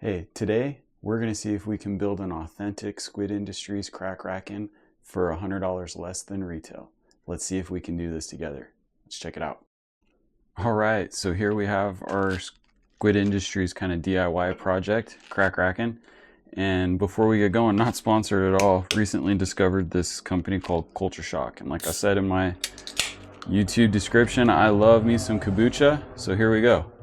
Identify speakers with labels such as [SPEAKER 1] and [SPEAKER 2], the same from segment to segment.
[SPEAKER 1] Hey, today we're going to see if we can build an authentic Squid Industries Krake Raken for $100 less than retail. Let's see if we can do this together. Let's check it out. All right, so here we have our Squid Industries kind of DIY project, Krake Raken. And before we get going, not sponsored at all, recently discovered this company called Culture Shock. And like I said in my YouTube description, I love me some kombucha, so here we go.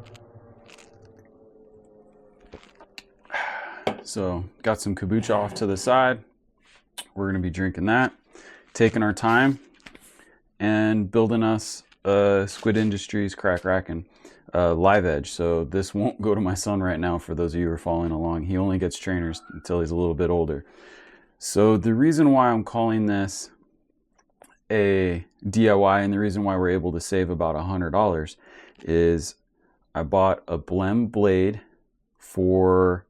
[SPEAKER 1] So got some kombucha off to the side. We're gonna be drinking that, taking our time, and building us a Squid Industries Krake Raken live edge. So this won't go to my son right now for those of you who are following along. He only gets trainers until he's a little bit older. So the reason why I'm calling this a DIY and the reason why we're able to save about $100 is I bought a Blem blade for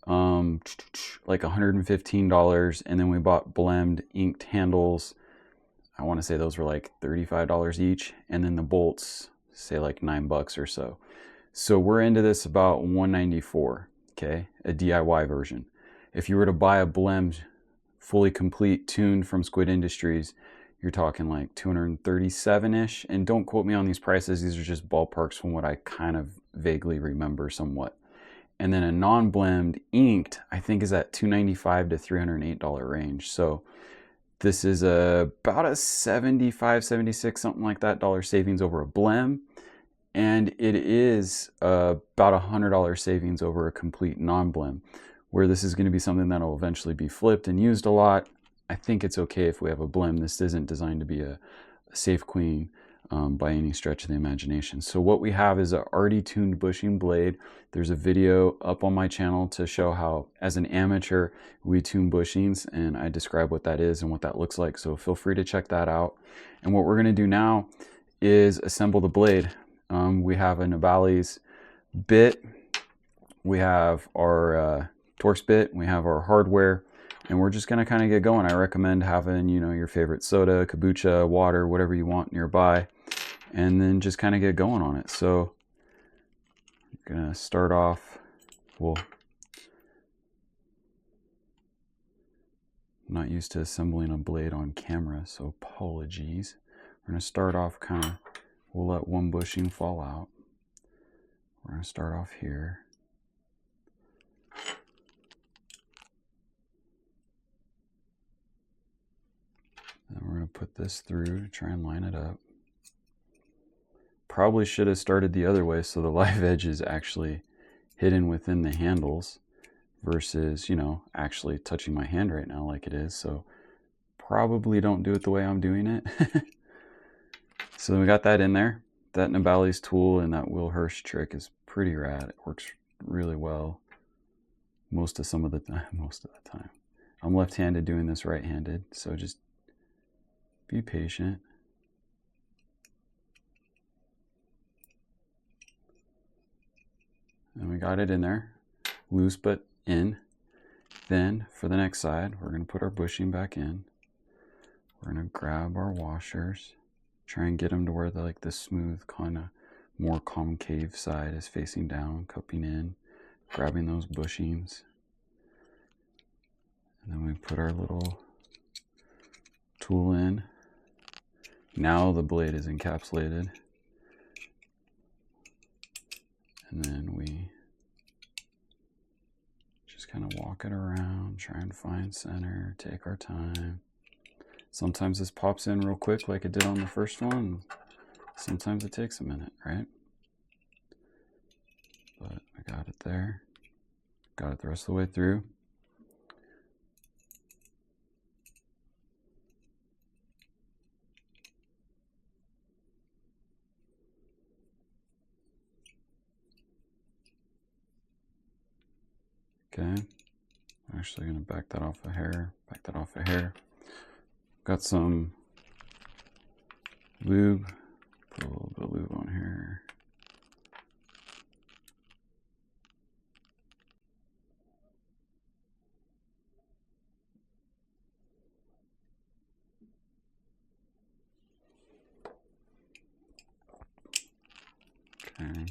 [SPEAKER 1] like $115, and then we bought Blemed inked handles. I want to say those were like $35 each, and then the bolts say like $9 or so. So we're into this about $194, okay, a DIY version. If you were to buy a Blemed fully complete tuned from Squid Industries, you're talking like 237-ish, and don't quote me on these prices, these are just ballparks from what I kind of vaguely remember somewhat. And then a non-Blemed inked, I think, is at $295 to $308 range. So this is about a 75, 76, something like that dollar savings over a Blem. And it is about $100 savings over a complete non-Blem, where this is going to be something that will eventually be flipped and used a lot. I think it's okay if we have a Blem. This isn't designed to be a safe queen by any stretch of the imagination. So what we have is an already tuned bushing blade. There's a video up on my channel to show how, as an amateur, we tune bushings, and I describe what that is and what that looks like. So feel free to check that out. And what we're going to do now is assemble the blade. We have a Nabali's bit, we have our Torx bit, we have our hardware, and we're just going to kind of get going. I recommend having, you know, your favorite soda, kombucha, water, whatever you want nearby, and then just kind of get going on it. So I'm going to start off, well, I'm not used to assembling a blade on camera, so apologies. We're going to start off kind of, we'll let one bushing fall out. We're going to start off here. Then we're going to put this through to try and line it up. Probably should have started the other way so the live edge is actually hidden within the handles versus, you know, actually touching my hand right now like it is. So probably don't do it the way I'm doing it. So then we got that in there. That Nabali's tool and that Will Hirsch trick is pretty rad. It works really well most of the time. I'm left-handed doing this right-handed, so just be patient. And we got it in there, loose but in. Then for the next side, we're going to put our bushing back in. We're going to grab our washers, try and get them to where the smooth, kind of more concave side is facing down, cupping in, grabbing those bushings. And then we put our little tool in. Now the blade is encapsulated. And then we just kind of walk it around, try and find center, take our time. Sometimes this pops in real quick like it did on the first one. Sometimes it takes a minute, right? But I got it there. Got it the rest of the way through. Okay, I'm actually going to back that off a hair, Got some lube, put a little bit of lube on here. Okay,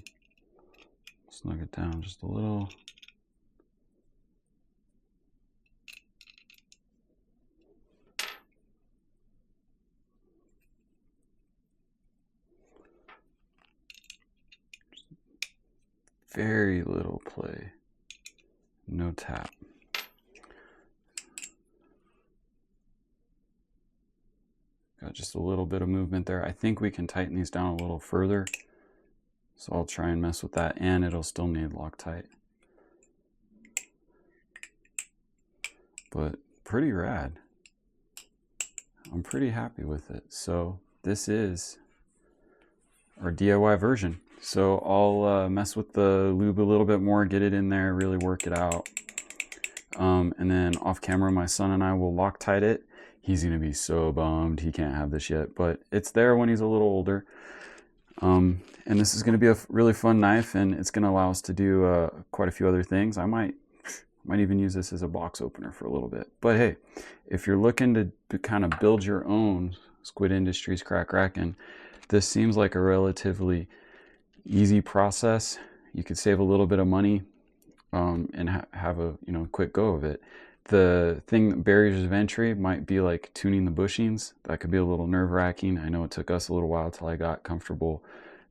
[SPEAKER 1] snug it down just a little. very little play, no tap. Got just a little bit of movement there. I think we can tighten these down a little further. So I'll try and mess with that, and it'll still need Loctite. But pretty rad. I'm pretty happy with it. So this is our DIY version. So I'll mess with the lube a little bit more, get it in there, really work it out. And then off camera, my son and I will Loctite it. He's gonna be so bummed he can't have this yet, but it's there when he's a little older. And this is gonna be a really fun knife, and it's gonna allow us to do quite a few other things. I might even use this as a box opener for a little bit. But hey, if you're looking to kind of build your own Squid Industries Krake Raken, this seems like a relatively easy process. You could save a little bit of money and have a quick go of it. The thing, barriers of entry might be like tuning the bushings. That could be a little nerve-wracking. I know it took us a little while till I got comfortable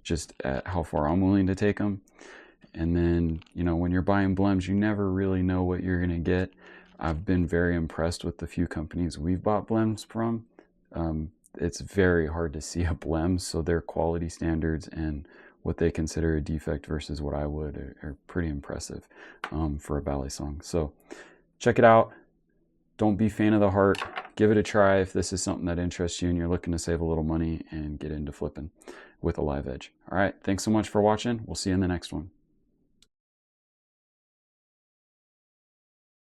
[SPEAKER 1] just at how far I'm willing to take them. And then, when you're buying blems, you never really know what you're gonna get. I've been very impressed with the few companies we've bought blems from. It's very hard to see a blem, so their quality standards and what they consider a defect versus what I would are pretty impressive for a Balisong. So check it out. Don't be faint of the heart. Give it a try if this is something that interests you and you're looking to save a little money and get into flipping with a live edge. All right, thanks so much for watching. We'll see you in the next one.